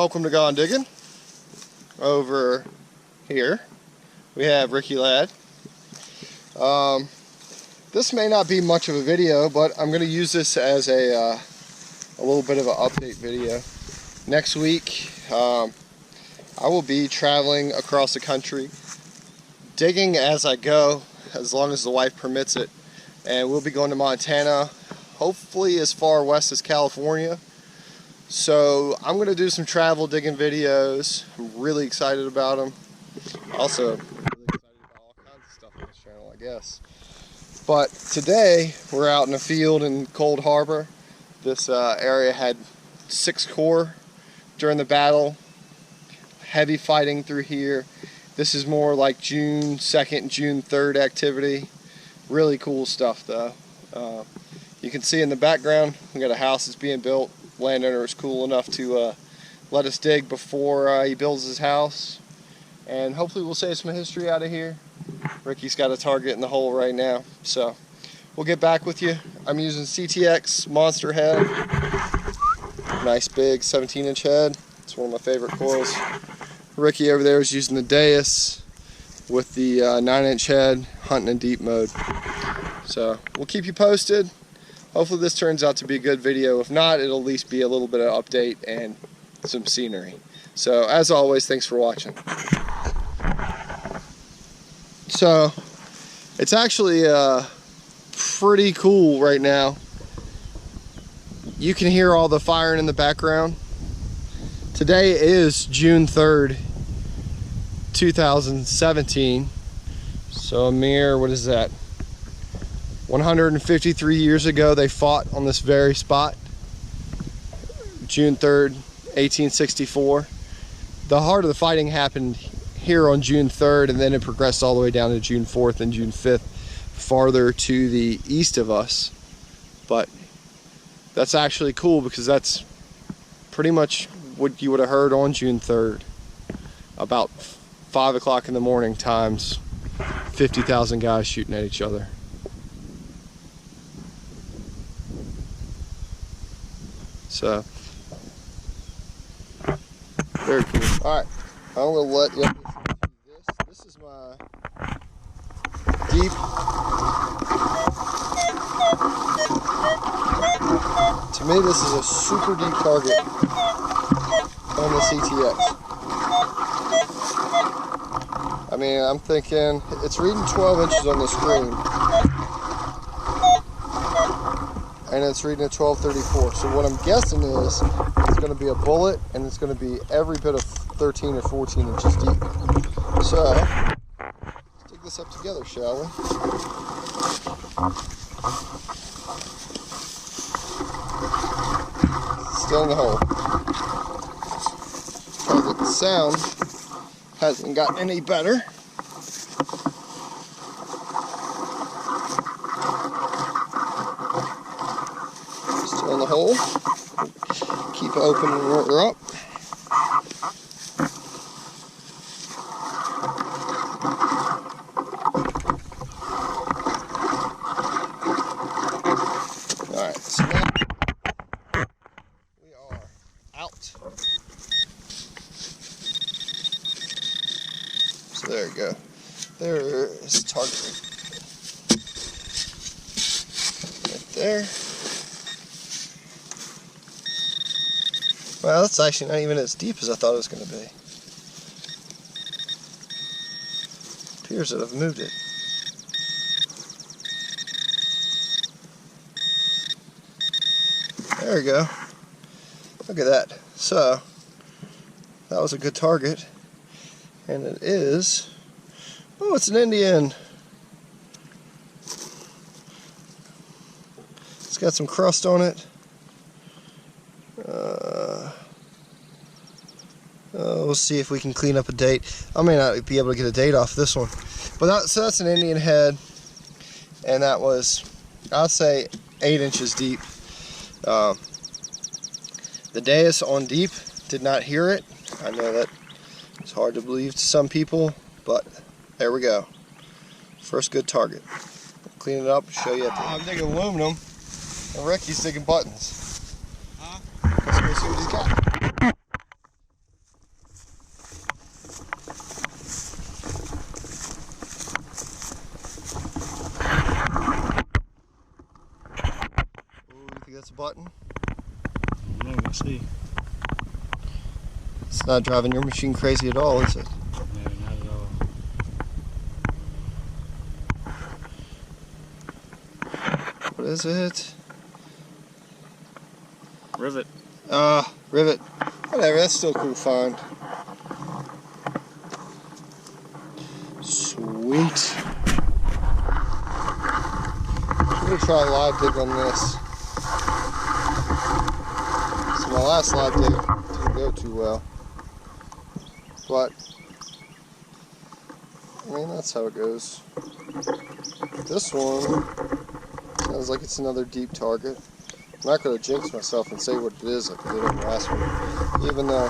welcome to Gone Diggin. Over here we have Ricky Ladd. This may not be much of a video, but I'm going to use this as a little bit of an update video. Next week I will be traveling across the country, digging as I go, as long as the wife permits it, and we'll be going to Montana, hopefully as far west as California. So I'm going to do some travel digging videos. I'm really excited about them. Also, really excited about all kinds of stuff on this channel, I guess. But today, we're out in a field in Cold Harbor. This area had 6 Corps during the battle. Heavy fighting through here. This is more like June 2nd, June 3rd activity. Really cool stuff though. You can see in the background, we got a house that's being built. Landowner is cool enough to let us dig before he builds his house, and hopefully we'll save some history out of here. Ricky's got a target in the hole right now, so we'll get back with you. I'm using CTX monster head, nice big 17-inch head. It's one of my favorite coils. Ricky over there is using the Deus with the 9-inch head, hunting in deep mode. So we'll keep you posted. Hopefully this turns out to be a good video. If not, it'll at least be a little bit of update and some scenery. So as always, thanks for watching. So it's actually pretty cool right now. You can hear all the firing in the background. Today is June 3rd, 2017. So a mere, what is that? 153 years ago they fought on this very spot. June 3rd, 1864. The heart of the fighting happened here on June 3rd, and then it progressed all the way down to June 4th and June 5th, farther to the east of us. But that's actually cool because that's pretty much what you would have heard on June 3rd. About 5 o'clock in the morning times 50,000 guys shooting at each other. So, very cool. Alright, I'm going to let you listen to this. This is my deep. To me, this is a super deep target on the CTX. I mean, I'm thinking, it's reading 12 inches on the screen. And it's reading at 1234. So what I'm guessing is it's going to be a bullet, and it's going to be every bit of 13 or 14 inches deep. So let's dig this up together, shall we? Still in the hole. Because the sound hasn't gotten any better. In the hole. Keep opening her up. Alright, so now we are out. So there you go. There is target. Right there. Well, that's actually not even as deep as I thought it was going to be. Appears that I've moved it. There we go. Look at that. So, that was a good target. And it is... Oh, it's an Indian. It's got some crust on it. We'll see if we can clean up a date. I may not be able to get a date off this one, but so that's an Indian head, and that was, I'd say, 8 inches deep. The Deus on deep did not hear it. I know that it's hard to believe to some people, but there we go. First good target. Clean it up and show you at the end. I'm digging aluminum, and Ricky's digging buttons. Let's go see what he's got. the button? I'm gonna see. It's not driving your machine crazy at all, is it? No, not at all. What is it? Rivet. Rivet. Whatever, that's still a cool find. Sweet. I'm gonna try a live dig on this. So my last live dig didn't go too well. But, I mean, that's how it goes. This one sounds like it's another deep target. I'm not going to jinx myself and say what it is like I did on the last one. Even though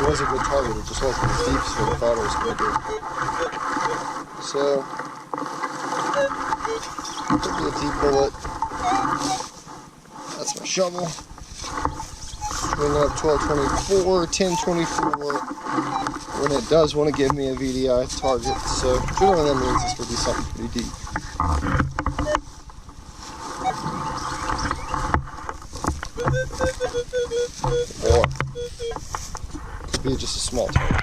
it was a good target, it just wasn't as deep as I thought it was going to be. So, could be a deep bullet. That's my shovel. Bring up 1224, 1024. When it does want to give me a VDI target, so generally that means it's going to be something pretty deep. Or could be just a small target.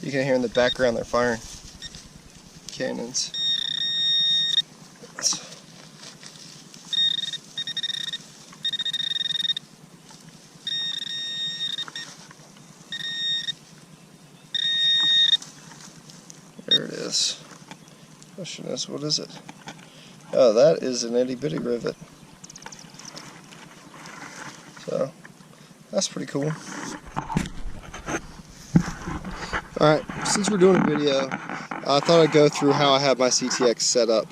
You can hear in the background they're firing cannons. There it is. Question is, what is it? Oh, that is an itty bitty rivet. So, that's pretty cool. Alright, since we're doing a video, I thought I'd go through how I have my CTX set up.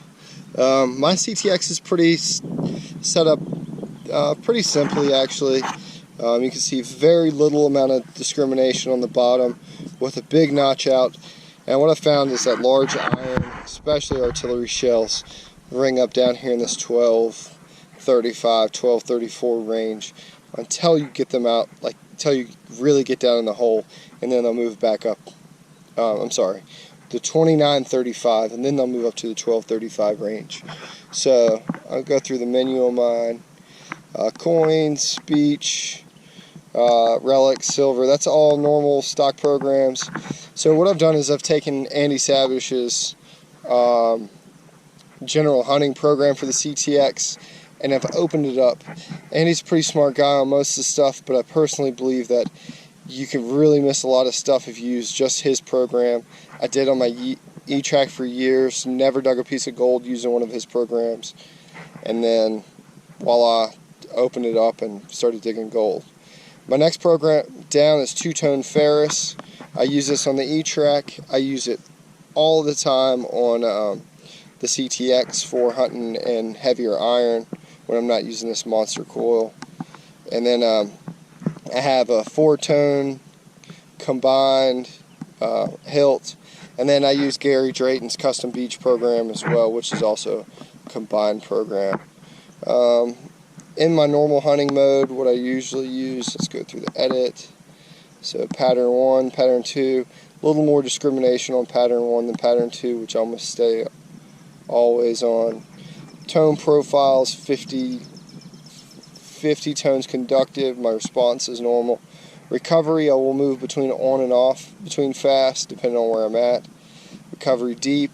My CTX is pretty set up pretty simply, actually. You can see very little amount of discrimination on the bottom with a big notch out. And what I found is that large iron, especially artillery shells, ring up down here in this 1235, 1234 range until you get them out, like until you really get down in the hole, and then they'll move back up. I'm sorry, the 2935, and then they'll move up to the 1235 range. So I'll go through the menu on mine. Coins, beach, relic, silver, that's all normal stock programs. So what I've done is I've taken Andy Savish's general hunting program for the CTX, and I've opened it up. Andy's a pretty smart guy on most of the stuff, but I personally believe that you can really miss a lot of stuff if you use just his program. I did on my E-Track for years, never dug a piece of gold using one of his programs, and then voila, opened it up and started digging gold. My next program down is two-tone ferrous. I use this on the E-Track. I use it all the time on the CTX for hunting and heavier iron when I'm not using this monster coil. And then I have a 4-tone combined hilt, and then I use Gary Drayton's custom beach program as well, which is also a combined program. In my normal hunting mode, what I usually use, let's go through the edit. So pattern 1, pattern 2, a little more discrimination on pattern 1 than pattern 2, which I'm going to stay always on. Tone profiles, 50 tones conductive, my response is normal. Recovery, I will move between on and off, between fast, depending on where I'm at. Recovery deep,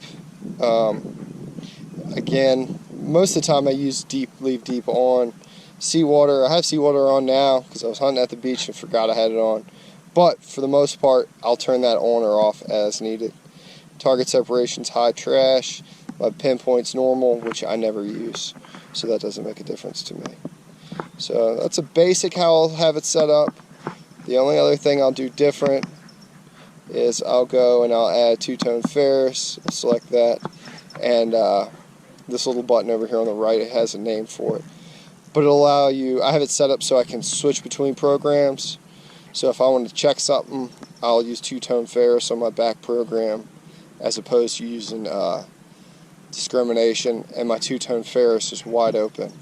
again, most of the time I use deep, leave deep on. Seawater, I have seawater on now because I was hunting at the beach and forgot I had it on. But for the most part, I'll turn that on or off as needed. Target separation's high trash. My pinpoint's normal, which I never use, so that doesn't make a difference to me. So that's a basic how I'll have it set up. The only other thing I'll do different is I'll go and I'll add two-tone ferrous, select that, and this little button over here on the right, it has a name for it. But it'll allow you, I have it set up so I can switch between programs. So if I want to check something, I'll use two-tone ferrous on my back program as opposed to using discrimination, and my two-tone ferrous is wide open.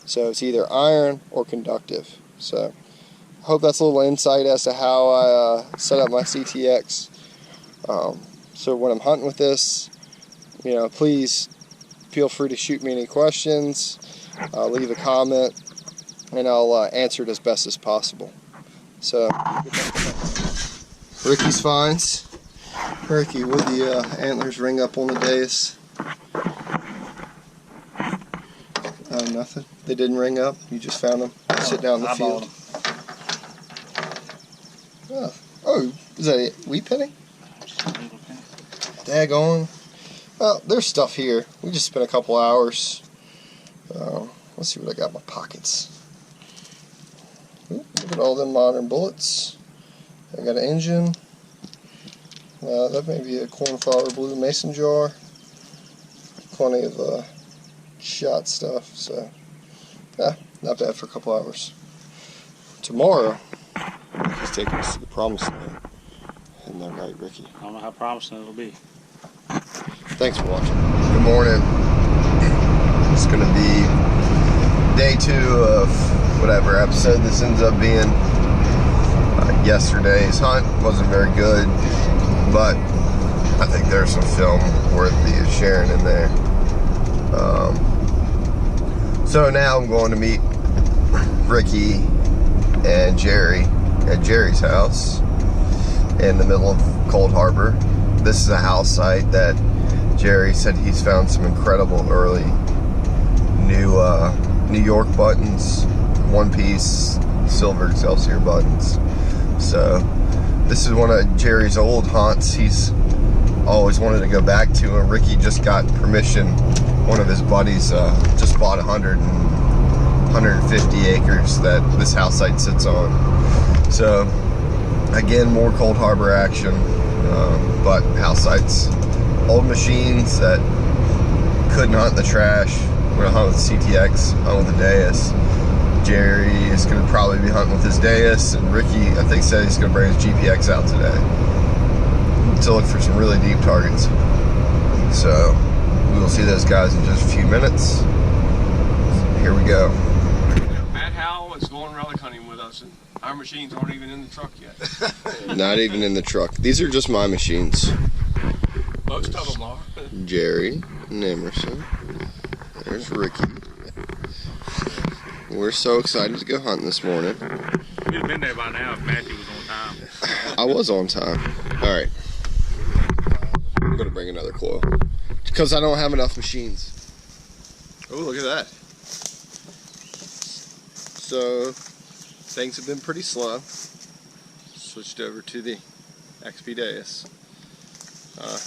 So it's either iron or conductive. So I hope that's a little insight as to how I set up my CTX. So when I'm hunting with this, you know, please feel free to shoot me any questions, leave a comment, and I'll answer it as best as possible. So, Ricky's finds. Ricky, would the antlers ring up on the dais? Oh, nothing? They didn't ring up? You just found them? Sit down in the field. Oh, is that a wheat penny? Daggone. Well, there's stuff here. We just spent a couple hours. Let's see what I got in my pockets. Ooh, look at all them modern bullets. I got an engine. That may be a cornflower blue mason jar. Plenty of shot stuff. So, yeah, not bad for a couple hours. Tomorrow, he's taking us to the promised land. Isn't that right, Ricky? I don't know how promising it'll be. Thanks for watching. Good morning. It's going to be day 2 of whatever episode this ends up being. Yesterday's hunt wasn't very good, but I think there's some film worthy of sharing in there. So now I'm going to meet Ricky and Jerry at Jerry's house in the middle of Cold Harbor. This is a house site that Jerry said he's found some incredible early New York buttons, one-piece silver Excelsior buttons. So this is one of Jerry's old haunts he's always wanted to go back to, and Ricky just got permission. One of his buddies just bought 150 acres that this house site sits on. So again, more Cold Harbor action, but house sites, old machines that couldn't hunt the trash. We're gonna hunt with the CTX, hunt with the Deus. Jerry is gonna probably be hunting with his Deus, and Ricky, I think, said he's gonna bring his GPX out today to look for some really deep targets. So we will see those guys in just a few minutes. Here we go. Matt Howell is going relic hunting with us, and our machines aren't even in the truck yet. Not even in the truck. These are just my machines. Most of them are. Jerry and Emerson. There's Ricky. We're so excited to go hunting this morning. We'd have been there by now if Matthew was on time. I was on time. Alright. I'm going to bring another coil. Because I don't have enough machines. Oh, look at that. So, things have been pretty slow. Switched over to the XP Deus. I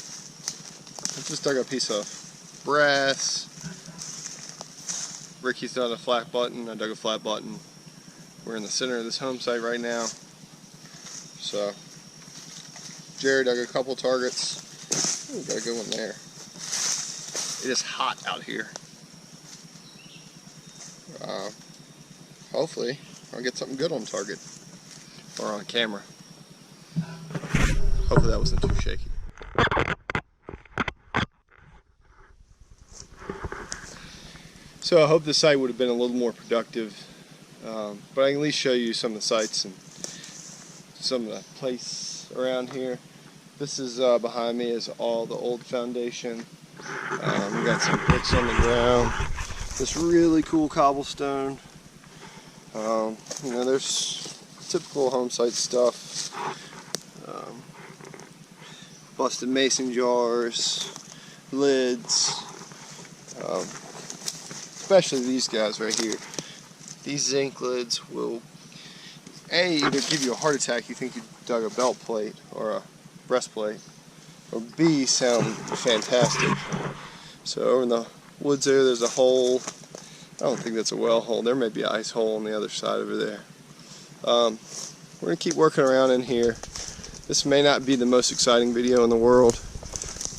just dug a piece of brass. Ricky's done a flat button. I dug a flat button. We're in the center of this home site right now. So, Jerry dug a couple targets. Ooh, got a good one there. It is hot out here. Hopefully, I'll get something good on target or on camera. Hopefully that wasn't too shaky. So I hope the site would have been a little more productive, but I can at least show you some of the sites and some of the place around here. This is behind me is all the old foundation. We got some bricks on the ground. This really cool cobblestone. You know, there's typical home site stuff. Busted mason jars, lids. Especially these guys right here. These zinc lids will A, either give you a heart attack, you think you dug a belt plate or a breastplate, or B, sound fantastic. So over in the woods there's a hole. I don't think that's a well hole. There may be an ice hole on the other side over there. We're going to keep working around in here. This may not be the most exciting video in the world,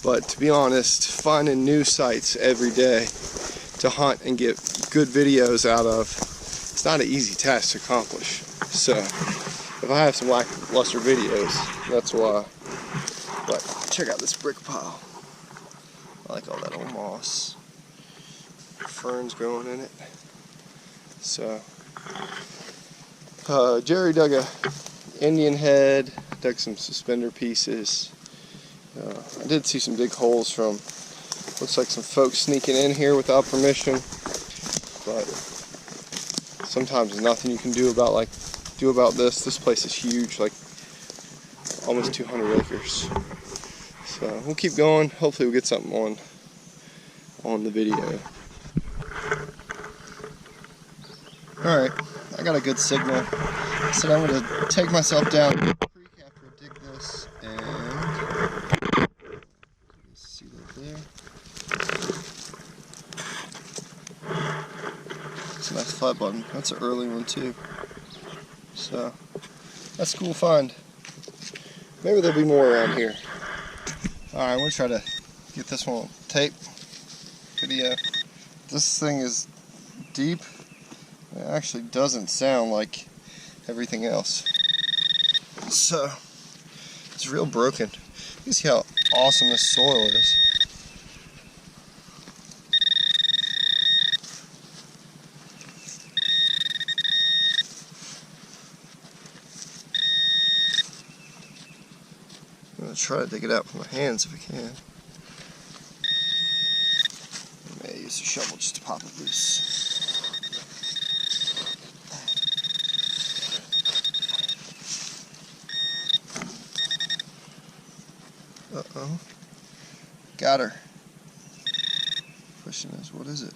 but to be honest, finding new sites every day to hunt and get good videos out of, it's not an easy task to accomplish. So if I have some lackluster videos, that's why. But check out this brick pile. I like all that old moss. Ferns growing in it. So, Jerry dug a Indian head, dug some suspender pieces. I did see some big holes from, looks like some folks sneaking in here without permission, but sometimes there's nothing you can do about this. This place is huge, like almost 200 acres. So we'll keep going. Hopefully we'll get something on the video. Alright, I got a good signal. So I'm going to take myself down the creek after I dig this, and see that there. It's a nice flat button. That's an early one too. So that's a cool find. Maybe there'll be more around here. Alright, we'll try to get this one on tape. Video. This thing is deep. It actually doesn't sound like everything else. So, it's real broken. You can see how awesome this soil is. I'm going to try to dig it out with my hands if I can. I may use a shovel just to pop it loose. Uh-oh. Got her. Question is, what is it?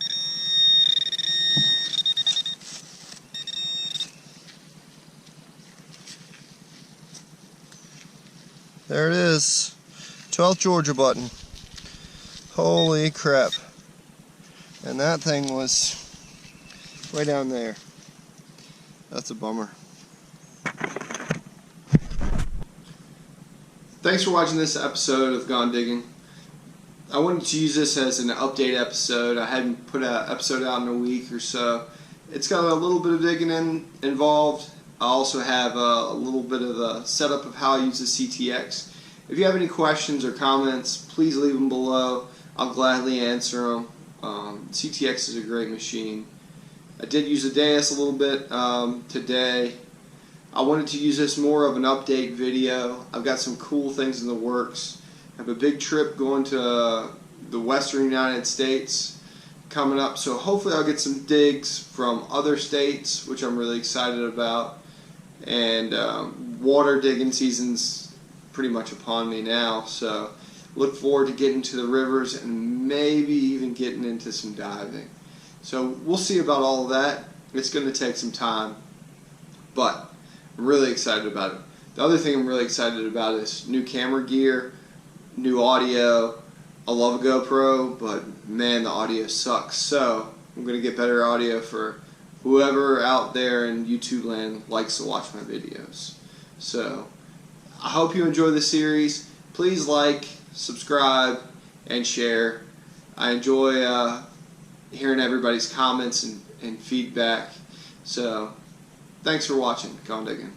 There it is. 12th Georgia button. Holy crap. And that thing was way down there. That's a bummer. Thanks for watching this episode of Gone Digging. I wanted to use this as an update episode. I hadn't put an episode out in a week or so. It's got a little bit of digging involved. I also have a little bit of a setup of how I use the CTX. If you have any questions or comments, please leave them below. I'll gladly answer them. CTX is a great machine. I did use the Deus a little bit today. I wanted to use this more of an update video. I've got some cool things in the works. I have a big trip going to the western United States coming up, so hopefully I'll get some digs from other states, which I'm really excited about. And water digging season's pretty much upon me now, so look forward to getting to the rivers and maybe even getting into some diving. So we'll see about all of that. It's going to take some time, but I'm really excited about it. The other thing I'm really excited about is new camera gear, new audio. I love a GoPro, but man, the audio sucks. So I'm going to get better audio for whoever out there in YouTube land likes to watch my videos. So I hope you enjoy the series. Please like, subscribe, and share. I enjoy hearing everybody's comments and feedback. So thanks for watching. Gone Diggin'.